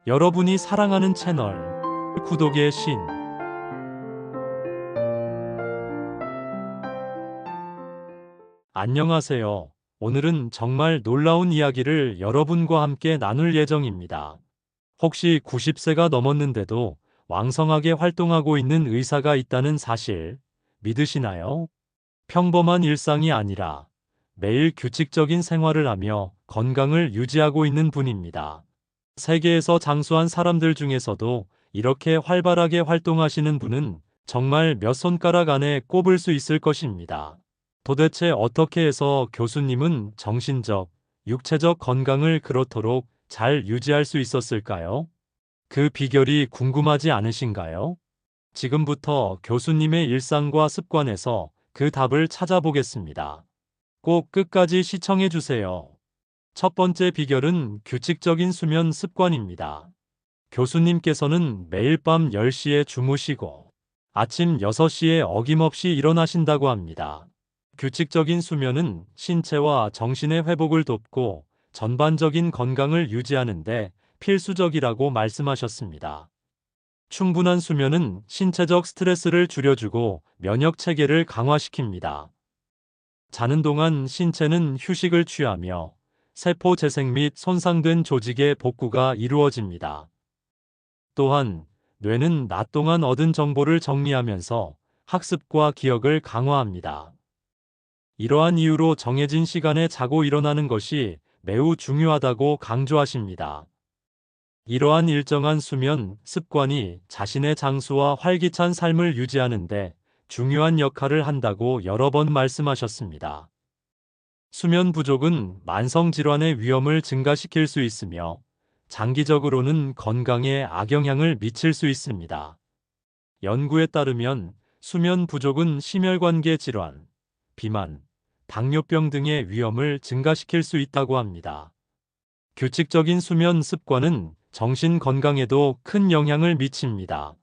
여러분이 사랑하는 채널 구독의 신. 안녕하세요. 오늘은 정말 놀라운 이야기를 여러분과 함께 나눌 예정입니다. 혹시 90세가 넘었는데도 왕성하게 활동하고 있는 의사가 있다는 사실 믿으시나요? 평범한 일상이 아니라 매일 규칙적인 생활을 하며 건강을 유지하고 있는 분입니다. 세계에서 장수한 사람들 중에서도 이렇게 활발하게 활동하시는 분은 정말 몇 손가락 안에 꼽을 수 있을 것입니다. 도대체 어떻게 해서 교수님은 정신적, 육체적 건강을 그렇도록 잘 유지할 수 있었을까요? 그 비결이 궁금하지 않으신가요? 지금부터 교수님의 일상과 습관에서 그 답을 찾아보겠습니다. 꼭 끝까지 시청해 주세요. 첫 번째 비결은 규칙적인 수면 습관입니다. 교수님께서는 매일 밤 10시에 주무시고 아침 6시에 어김없이 일어나신다고 합니다. 규칙적인 수면은 신체와 정신의 회복을 돕고 전반적인 건강을 유지하는 데 필수적이라고 말씀하셨습니다. 충분한 수면은 신체적 스트레스를 줄여주고 면역 체계를 강화시킵니다. 자는 동안 신체는 휴식을 취하며 세포 재생 및 손상된 조직의 복구가 이루어집니다. 또한 뇌는 낮 동안 얻은 정보를 정리하면서 학습과 기억을 강화합니다. 이러한 이유로 정해진 시간에 자고 일어나는 것이 매우 중요하다고 강조하십니다. 이러한 일정한 수면 습관이 자신의 장수와 활기찬 삶을 유지하는 데 중요한 역할을 한다고 여러 번 말씀하셨습니다. 수면 부족은 만성 질환의 위험을 증가시킬 수 있으며 장기적으로는 건강에 악영향을 미칠 수 있습니다. 연구에 따르면 수면 부족은 심혈관계 질환, 비만, 당뇨병 등의 위험을 증가시킬 수 있다고 합니다. 규칙적인 수면 습관은 정신 건강에도 큰 영향을 미칩니다.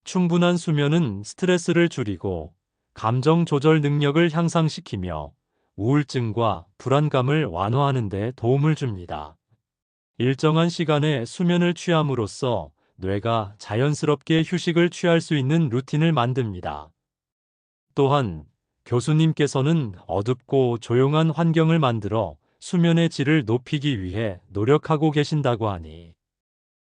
충분한 수면은 스트레스를 줄이고 감정 조절 능력을 향상시키며 우울증과 불안감을 완화하는 데 도움을 줍니다. 일정한 시간에 수면을 취함으로써 뇌가 자연스럽게 휴식을 취할 수 있는 루틴을 만듭니다. 또한 교수님께서는 어둡고 조용한 환경을 만들어 수면의 질을 높이기 위해 노력하고 계신다고 하니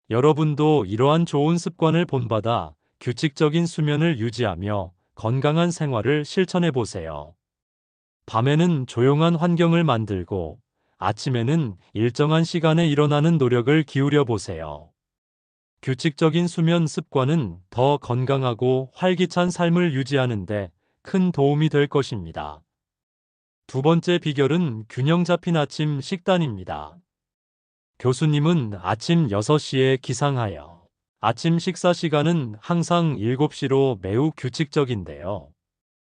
여러분도 이러한 좋은 습관을 본받아 규칙적인 수면을 유지하며 건강한 생활을 실천해 보세요. 밤에는 조용한 환경을 만들고 아침에는 일정한 시간에 일어나는 노력을 기울여 보세요. 규칙적인 수면 습관은 더 건강하고 활기찬 삶을 유지하는 데 큰 도움이 될 것입니다. 두 번째 비결은 균형 잡힌 아침 식단입니다. 교수님은 아침 6시에 기상하여 아침 식사 시간은 항상 7시로 매우 규칙적인데요.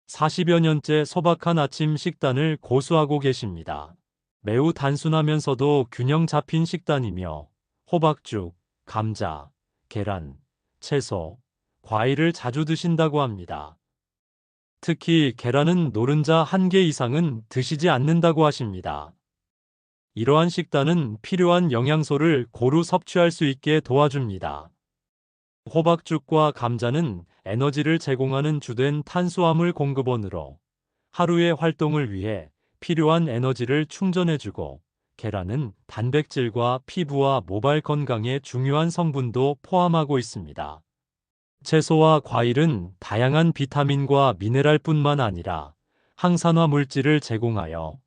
40여 년째 소박한 아침 식단을 고수하고 계십니다. 매우 단순하면서도 균형 잡힌 식단이며 호박죽, 감자, 계란, 채소, 과일을 자주 드신다고 합니다. 특히 계란은 노른자 1개 이상은 드시지 않는다고 하십니다. 이러한 식단은 필요한 영양소를 고루 섭취할 수 있게 도와줍니다. 호박죽과 감자는 에너지를 제공하는 주된 탄수화물 공급원으로 하루의 활동을 위해 필요한 에너지를 충전해주고, 계란은 단백질과 피부와 모발 건강에 중요한 성분도 포함하고 있습니다. 채소와 과일은 다양한 비타민과 미네랄뿐만 아니라 항산화 물질을 제공하여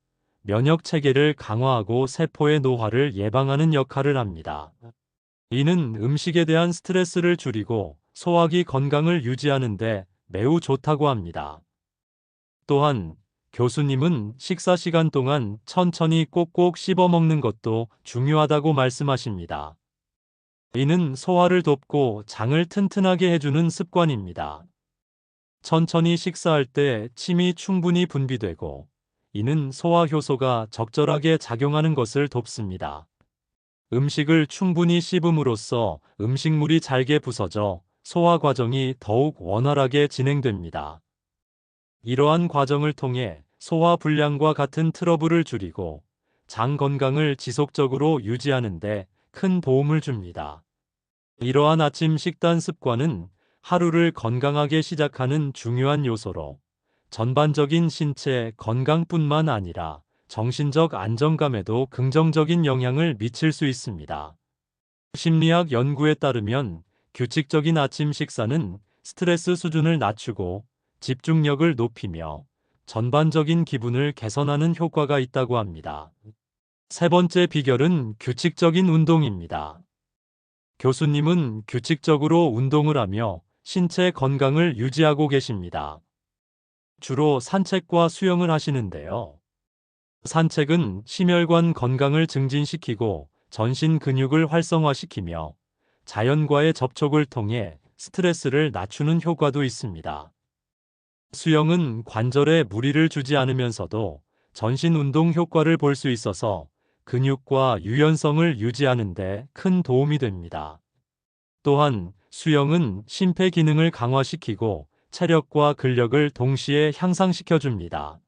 면역 체계를 강화하고 세포의 노화를 예방하는 역할을 합니다. 이는 음식에 대한 스트레스를 줄이고 소화기 건강을 유지하는 데 매우 좋다고 합니다. 또한 교수님은 식사 시간 동안 천천히 꼭꼭 씹어 먹는 것도 중요하다고 말씀하십니다. 이는 소화를 돕고 장을 튼튼하게 해주는 습관입니다. 천천히 식사할 때 침이 충분히 분비되고, 이는 소화 효소가 적절하게 작용하는 것을 돕습니다. 음식을 충분히 씹음으로써 음식물이 잘게 부서져 소화 과정이 더욱 원활하게 진행됩니다. 이러한 과정을 통해 소화 불량과 같은 트러블을 줄이고 장 건강을 지속적으로 유지하는 데 큰 도움을 줍니다. 이러한 아침 식단 습관은 하루를 건강하게 시작하는 중요한 요소로 전반적인 신체 건강뿐만 아니라 정신적 안정감에도 긍정적인 영향을 미칠 수 있습니다. 심리학 연구에 따르면 규칙적인 아침 식사는 스트레스 수준을 낮추고 집중력을 높이며 전반적인 기분을 개선하는 효과가 있다고 합니다. 세 번째 비결은 규칙적인 운동입니다. 교수님은 규칙적으로 운동을 하며 신체 건강을 유지하고 계십니다. 주로 산책과 수영을 하시는데요. 산책은 심혈관 건강을 증진시키고 전신 근육을 활성화시키며 자연과의 접촉을 통해 스트레스를 낮추는 효과도 있습니다. 수영은 관절에 무리를 주지 않으면서도 전신 운동 효과를 볼 수 있어서 근육과 유연성을 유지하는 데 큰 도움이 됩니다. 또한 수영은 심폐 기능을 강화시키고 체력과 근력을 동시에 향상시켜 줍니다.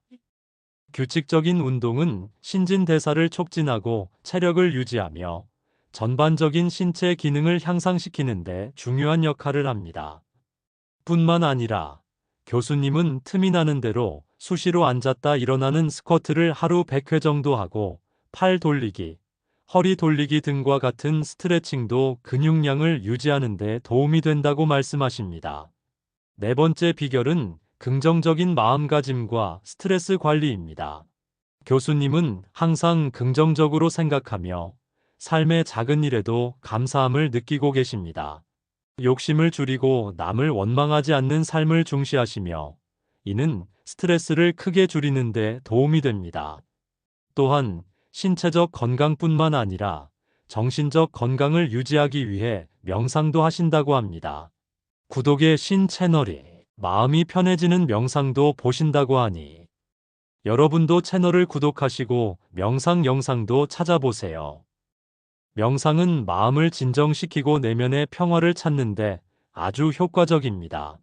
규칙적인 운동은 신진대사를 촉진하고 체력을 유지하며 전반적인 신체 기능을 향상시키는 데 중요한 역할을 합니다. 뿐만 아니라 교수님은 틈이 나는 대로 수시로 앉았다 일어나는 스쿼트를 하루 100회 정도 하고 팔 돌리기, 허리 돌리기 등과 같은 스트레칭도 근육량을 유지하는 데 도움이 된다고 말씀하십니다. 네 번째 비결은 긍정적인 마음가짐과 스트레스 관리입니다. 교수님은 항상 긍정적으로 생각하며 삶의 작은 일에도 감사함을 느끼고 계십니다. 욕심을 줄이고 남을 원망하지 않는 삶을 중시하시며 이는 스트레스를 크게 줄이는 데 도움이 됩니다. 또한 신체적 건강뿐만 아니라 정신적 건강을 유지하기 위해 명상도 하신다고 합니다. 구독의 신 채널이 마음이 편해지는 명상도 보신다고 하니 여러분도 채널을 구독하시고 명상 영상도 찾아보세요. 명상은 마음을 진정시키고 내면의 평화를 찾는데 아주 효과적입니다.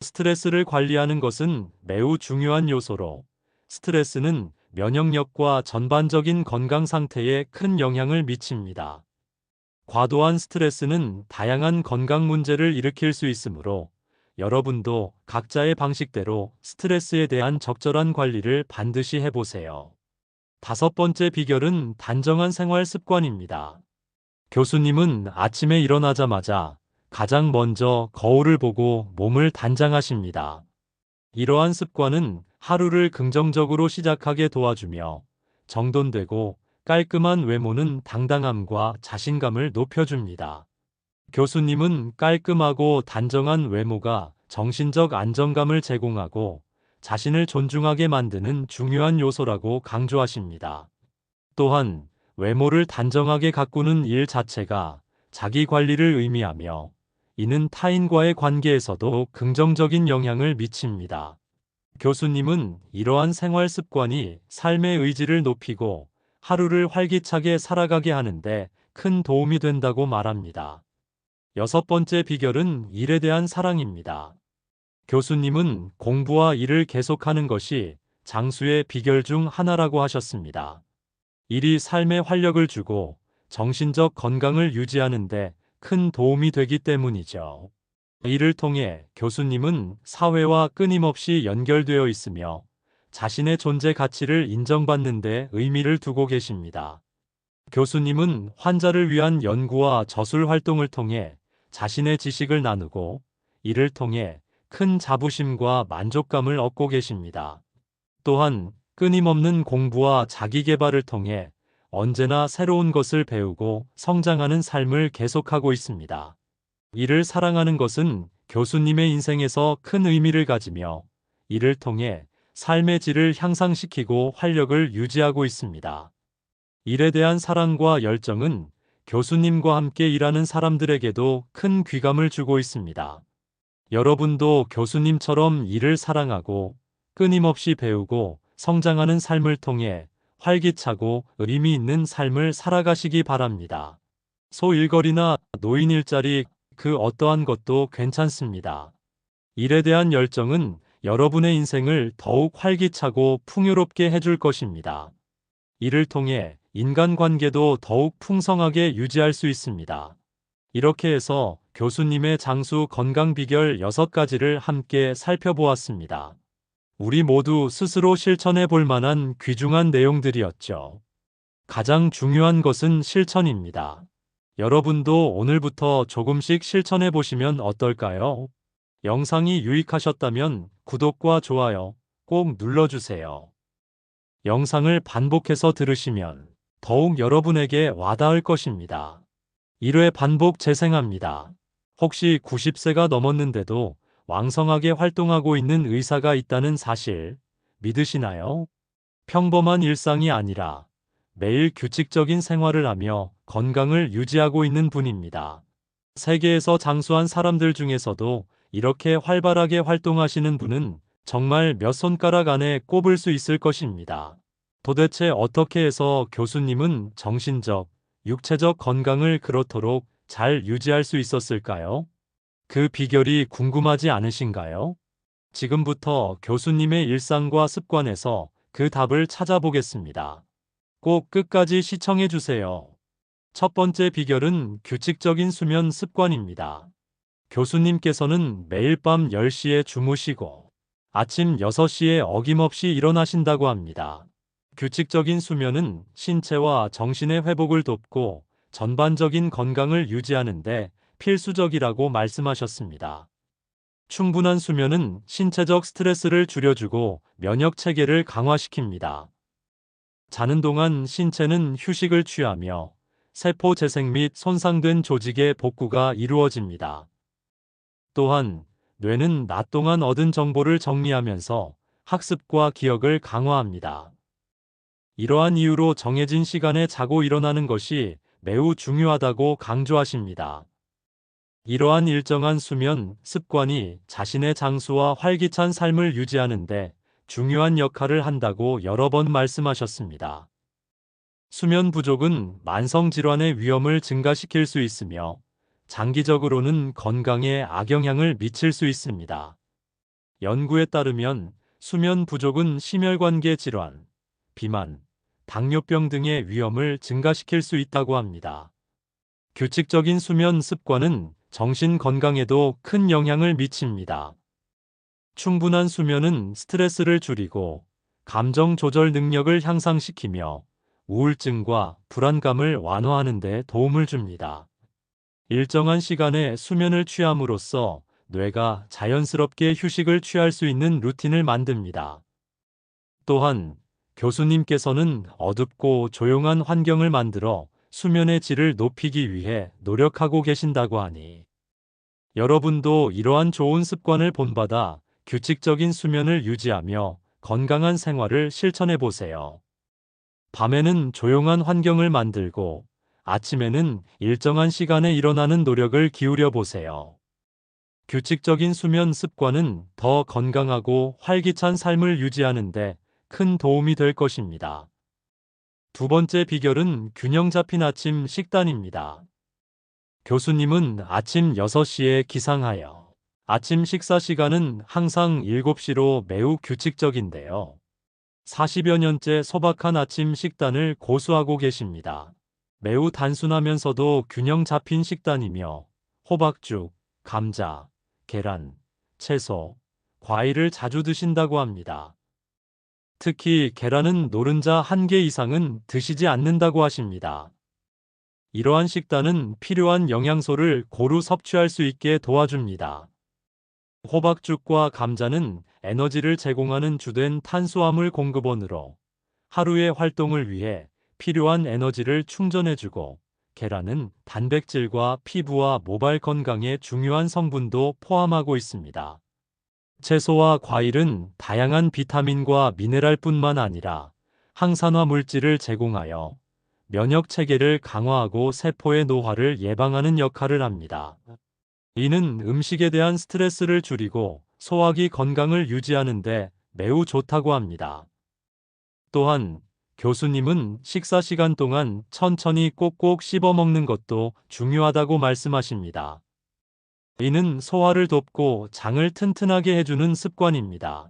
스트레스를 관리하는 것은 매우 중요한 요소로 스트레스는 면역력과 전반적인 건강 상태에 큰 영향을 미칩니다. 과도한 스트레스는 다양한 건강 문제를 일으킬 수 있으므로 여러분도 각자의 방식대로 스트레스에 대한 적절한 관리를 반드시 해보세요. 다섯 번째 비결은 단정한 생활 습관입니다. 교수님은 아침에 일어나자마자 가장 먼저 거울을 보고 몸을 단장하십니다. 이러한 습관은 하루를 긍정적으로 시작하게 도와주며 정돈되고 깔끔한 외모는 당당함과 자신감을 높여줍니다. 교수님은 깔끔하고 단정한 외모가 정신적 안정감을 제공하고 자신을 존중하게 만드는 중요한 요소라고 강조하십니다. 또한 외모를 단정하게 가꾸는 일 자체가 자기 관리를 의미하며 이는 타인과의 관계에서도 긍정적인 영향을 미칩니다. 교수님은 이러한 생활 습관이 삶의 의지를 높이고 하루를 활기차게 살아가게 하는데 큰 도움이 된다고 말합니다. 여섯 번째 비결은 일에 대한 사랑입니다. 교수님은 공부와 일을 계속하는 것이 장수의 비결 중 하나라고 하셨습니다. 일이 삶에 활력을 주고 정신적 건강을 유지하는 데 큰 도움이 되기 때문이죠. 이를 통해 교수님은 사회와 끊임없이 연결되어 있으며 자신의 존재 가치를 인정받는 데 의미를 두고 계십니다. 교수님은 환자를 위한 연구와 저술 활동을 통해 자신의 지식을 나누고 이를 통해 큰 자부심과 만족감을 얻고 계십니다. 또한 끊임없는 공부와 자기 개발을 통해 언제나 새로운 것을 배우고 성장하는 삶을 계속하고 있습니다. 이를 사랑하는 것은 교수님의 인생에서 큰 의미를 가지며 이를 통해 삶의 질을 향상시키고 활력을 유지하고 있습니다. 일에 대한 사랑과 열정은 교수님과 함께 일하는 사람들에게도 큰 귀감을 주고 있습니다. 여러분도 교수님처럼 일을 사랑하고 끊임없이 배우고 성장하는 삶을 통해 활기차고 의미 있는 삶을 살아가시기 바랍니다. 소일거리나 노인 일자리 그 어떠한 것도 괜찮습니다. 일에 대한 열정은 여러분의 인생을 더욱 활기차고 풍요롭게 해줄 것입니다. 이를 통해 인간관계도 더욱 풍성하게 유지할 수 있습니다. 이렇게 해서 교수님의 장수 건강 비결 6가지를 함께 살펴보았습니다. 우리 모두 스스로 실천해 볼 만한 귀중한 내용들이었죠. 가장 중요한 것은 실천입니다. 여러분도 오늘부터 조금씩 실천해 보시면 어떨까요? 영상이 유익하셨다면 구독과 좋아요 꼭 눌러주세요. 영상을 반복해서 들으시면 더욱 여러분에게 와닿을 것입니다. 1회 반복 재생합니다. 혹시 90세가 넘었는데도 왕성하게 활동하고 있는 의사가 있다는 사실 믿으시나요? 평범한 일상이 아니라 매일 규칙적인 생활을 하며 건강을 유지하고 있는 분입니다. 세계에서 장수한 사람들 중에서도 이렇게 활발하게 활동하시는 분은 정말 몇 손가락 안에 꼽을 수 있을 것입니다. 도대체 어떻게 해서 교수님은 정신적, 육체적 건강을 그렇도록 잘 유지할 수 있었을까요? 그 비결이 궁금하지 않으신가요? 지금부터 교수님의 일상과 습관에서 그 답을 찾아보겠습니다. 꼭 끝까지 시청해 주세요. 첫 번째 비결은 규칙적인 수면 습관입니다. 교수님께서는 매일 밤 10시에 주무시고 아침 6시에 어김없이 일어나신다고 합니다. 규칙적인 수면은 신체와 정신의 회복을 돕고 전반적인 건강을 유지하는 데 필수적이라고 말씀하셨습니다. 충분한 수면은 신체적 스트레스를 줄여주고 면역 체계를 강화시킵니다. 자는 동안 신체는 휴식을 취하며 세포 재생 및 손상된 조직의 복구가 이루어집니다. 또한 뇌는 낮 동안 얻은 정보를 정리하면서 학습과 기억을 강화합니다. 이러한 이유로 정해진 시간에 자고 일어나는 것이 매우 중요하다고 강조하십니다. 이러한 일정한 수면 습관이 자신의 장수와 활기찬 삶을 유지하는 데 중요한 역할을 한다고 여러 번 말씀하셨습니다. 수면 부족은 만성 질환의 위험을 증가시킬 수 있으며 장기적으로는 건강에 악영향을 미칠 수 있습니다. 연구에 따르면 수면 부족은 심혈관계 질환, 비만, 당뇨병 등의 위험을 증가시킬 수 있다고 합니다. 규칙적인 수면 습관은 정신 건강에도 큰 영향을 미칩니다. 충분한 수면은 스트레스를 줄이고 감정 조절 능력을 향상시키며 우울증과 불안감을 완화하는 데 도움을 줍니다. 일정한 시간에 수면을 취함으로써 뇌가 자연스럽게 휴식을 취할 수 있는 루틴을 만듭니다. 또한 교수님께서는 어둡고 조용한 환경을 만들어 수면의 질을 높이기 위해 노력하고 계신다고 하니 여러분도 이러한 좋은 습관을 본받아 규칙적인 수면을 유지하며 건강한 생활을 실천해 보세요. 밤에는 조용한 환경을 만들고 아침에는 일정한 시간에 일어나는 노력을 기울여 보세요. 규칙적인 수면 습관은 더 건강하고 활기찬 삶을 유지하는 데 큰 도움이 될 것입니다. 두 번째 비결은 균형 잡힌 아침 식단입니다. 교수님은 아침 6시에 기상하여 아침 식사 시간은 항상 7시로 매우 규칙적인데요. 40여 년째 소박한 아침 식단을 고수하고 계십니다. 매우 단순하면서도 균형 잡힌 식단이며 호박죽, 감자, 계란, 채소, 과일을 자주 드신다고 합니다. 특히 계란은 노른자 1개 이상은 드시지 않는다고 하십니다. 이러한 식단은 필요한 영양소를 고루 섭취할 수 있게 도와줍니다. 호박죽과 감자는 에너지를 제공하는 주된 탄수화물 공급원으로 하루의 활동을 위해 필요한 에너지를 충전해주고 계란은 단백질과 피부와 모발 건강에 중요한 성분도 포함하고 있습니다. 채소와 과일은 다양한 비타민과 미네랄뿐만 아니라 항산화 물질을 제공하여 면역 체계를 강화하고 세포의 노화를 예방하는 역할을 합니다. 이는 음식에 대한 스트레스를 줄이고 소화기 건강을 유지하는 데 매우 좋다고 합니다. 또한 교수님은 식사 시간 동안 천천히 꼭꼭 씹어 먹는 것도 중요하다고 말씀하십니다. 이는 소화를 돕고 장을 튼튼하게 해주는 습관입니다.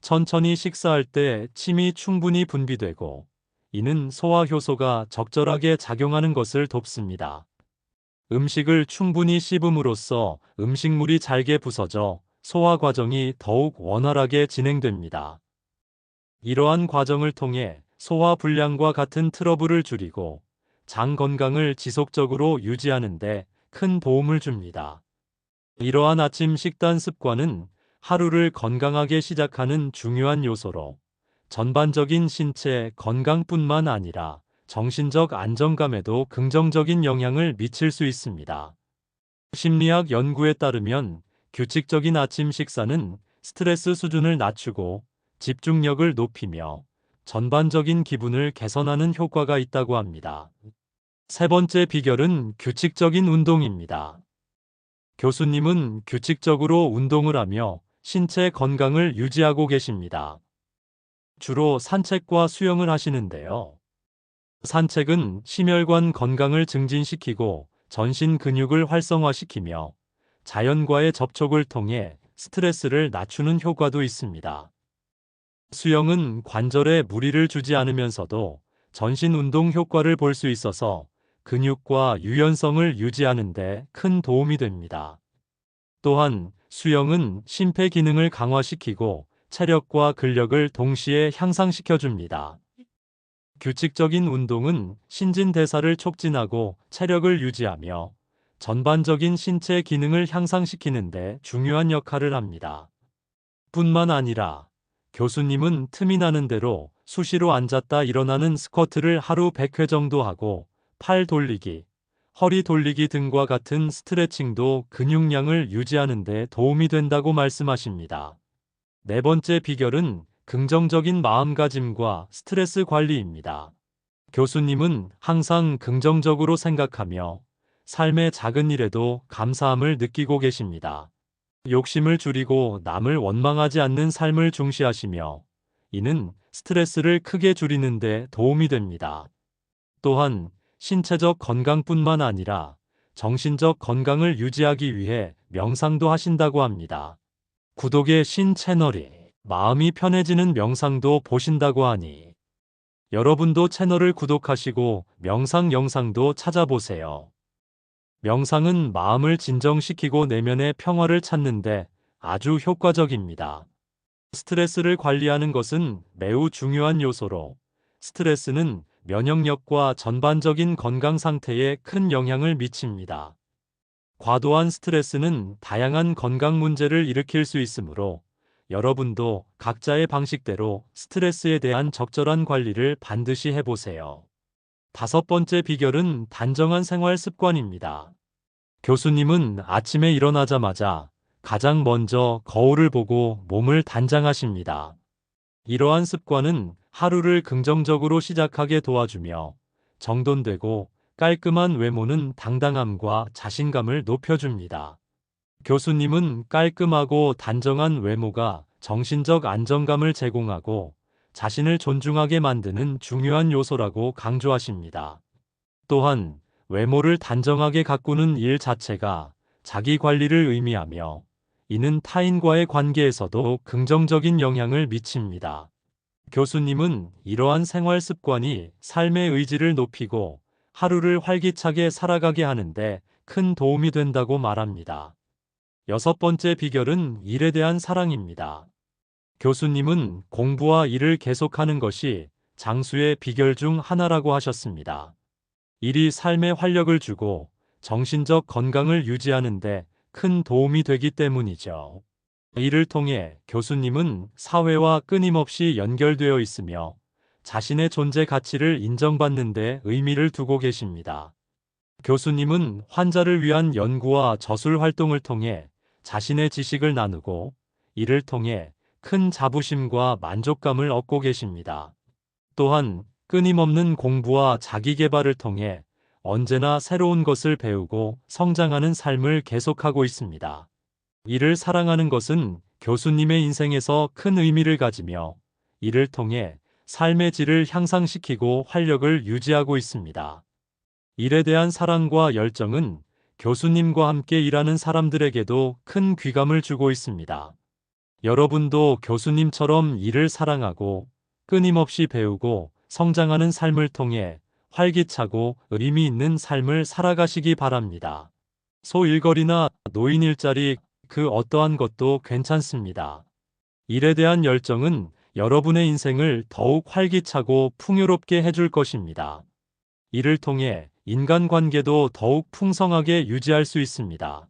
천천히 식사할 때 침이 충분히 분비되고 이는 소화 효소가 적절하게 작용하는 것을 돕습니다. 음식을 충분히 씹음으로써 음식물이 잘게 부서져 소화 과정이 더욱 원활하게 진행됩니다. 이러한 과정을 통해 소화 불량과 같은 트러블을 줄이고 장 건강을 지속적으로 유지하는 데 큰 도움을 줍니다. 이러한 아침 식단 습관은 하루를 건강하게 시작하는 중요한 요소로 전반적인 신체 건강뿐만 아니라 정신적 안정감에도 긍정적인 영향을 미칠 수 있습니다. 심리학 연구에 따르면 규칙적인 아침 식사는 스트레스 수준을 낮추고 집중력을 높이며 전반적인 기분을 개선하는 효과가 있다고 합니다. 세 번째 비결은 규칙적인 운동입니다. 교수님은 규칙적으로 운동을 하며 신체 건강을 유지하고 계십니다. 주로 산책과 수영을 하시는데요. 산책은 심혈관 건강을 증진시키고 전신 근육을 활성화시키며 자연과의 접촉을 통해 스트레스를 낮추는 효과도 있습니다. 수영은 관절에 무리를 주지 않으면서도 전신 운동 효과를 볼 수 있어서 근육과 유연성을 유지하는 데 큰 도움이 됩니다. 또한 수영은 심폐 기능을 강화시키고 체력과 근력을 동시에 향상시켜 줍니다. 규칙적인 운동은 신진대사를 촉진하고 체력을 유지하며 전반적인 신체 기능을 향상시키는 데 중요한 역할을 합니다. 뿐만 아니라 교수님은 틈이 나는 대로 수시로 앉았다 일어나는 스쿼트를 하루 100회 정도 하고 팔 돌리기, 허리 돌리기 등과 같은 스트레칭도 근육량을 유지하는 데 도움이 된다고 말씀하십니다. 네 번째 비결은 긍정적인 마음가짐과 스트레스 관리입니다. 교수님은 항상 긍정적으로 생각하며 삶의 작은 일에도 감사함을 느끼고 계십니다. 욕심을 줄이고 남을 원망하지 않는 삶을 중시하시며 이는 스트레스를 크게 줄이는 데 도움이 됩니다. 또한 신체적 건강뿐만 아니라 정신적 건강을 유지하기 위해 명상도 하신다고 합니다. 구독의 신 채널이 마음이 편해지는 명상도 보신다고 하니 여러분도 채널을 구독하시고 명상 영상도 찾아보세요. 명상은 마음을 진정시키고 내면의 평화를 찾는데 아주 효과적입니다. 스트레스를 관리하는 것은 매우 중요한 요소로 스트레스는 면역력과 전반적인 건강 상태에 큰 영향을 미칩니다. 과도한 스트레스는 다양한 건강 문제를 일으킬 수 있으므로 여러분도 각자의 방식대로 스트레스에 대한 적절한 관리를 반드시 해보세요. 다섯 번째 비결은 단정한 생활 습관입니다. 교수님은 아침에 일어나자마자 가장 먼저 거울을 보고 몸을 단장하십니다. 이러한 습관은 하루를 긍정적으로 시작하게 도와주며 정돈되고 깔끔한 외모는 당당함과 자신감을 높여줍니다. 교수님은 깔끔하고 단정한 외모가 정신적 안정감을 제공하고 자신을 존중하게 만드는 중요한 요소라고 강조하십니다. 또한 외모를 단정하게 가꾸는 일 자체가 자기 관리를 의미하며 이는 타인과의 관계에서도 긍정적인 영향을 미칩니다. 교수님은 이러한 생활 습관이 삶의 의지를 높이고 하루를 활기차게 살아가게 하는데 큰 도움이 된다고 말합니다. 여섯 번째 비결은 일에 대한 사랑입니다. 교수님은 공부와 일을 계속하는 것이 장수의 비결 중 하나라고 하셨습니다. 일이 삶에 활력을 주고 정신적 건강을 유지하는 데 큰 도움이 되기 때문이죠. 이를 통해 교수님은 사회와 끊임없이 연결되어 있으며 자신의 존재 가치를 인정받는 데 의미를 두고 계십니다. 교수님은 환자를 위한 연구와 저술 활동을 통해 자신의 지식을 나누고 이를 통해 큰 자부심과 만족감을 얻고 계십니다. 또한 끊임없는 공부와 자기 개발을 통해 언제나 새로운 것을 배우고 성장하는 삶을 계속하고 있습니다. 이를 사랑하는 것은 교수님의 인생에서 큰 의미를 가지며 이를 통해 삶의 질을 향상시키고 활력을 유지하고 있습니다. 일에 대한 사랑과 열정은 교수님과 함께 일하는 사람들에게도 큰 귀감을 주고 있습니다. 여러분도 교수님처럼 일을 사랑하고 끊임없이 배우고 성장하는 삶을 통해 활기차고 의미 있는 삶을 살아가시기 바랍니다. 소일거리나 노인 일자리 그 어떠한 것도 괜찮습니다. 일에 대한 열정은 여러분의 인생을 더욱 활기차고 풍요롭게 해줄 것입니다. 이를 통해 인간관계도 더욱 풍성하게 유지할 수 있습니다.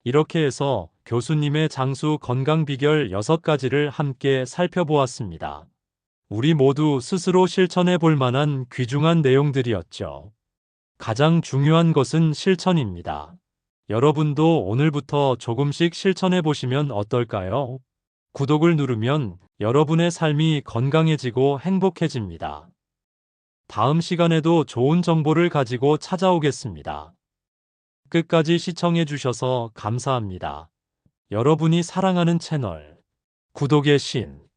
이렇게 해서 교수님의 장수 건강 비결 6가지를 함께 살펴보았습니다. 우리 모두 스스로 실천해 볼 만한 귀중한 내용들이었죠. 가장 중요한 것은 실천입니다. 여러분도 오늘부터 조금씩 실천해 보시면 어떨까요? 구독을 누르면 여러분의 삶이 건강해지고 행복해집니다. 다음 시간에도 좋은 정보를 가지고 찾아오겠습니다. 끝까지 시청해 주셔서 감사합니다. 여러분이 사랑하는 채널 구독의 신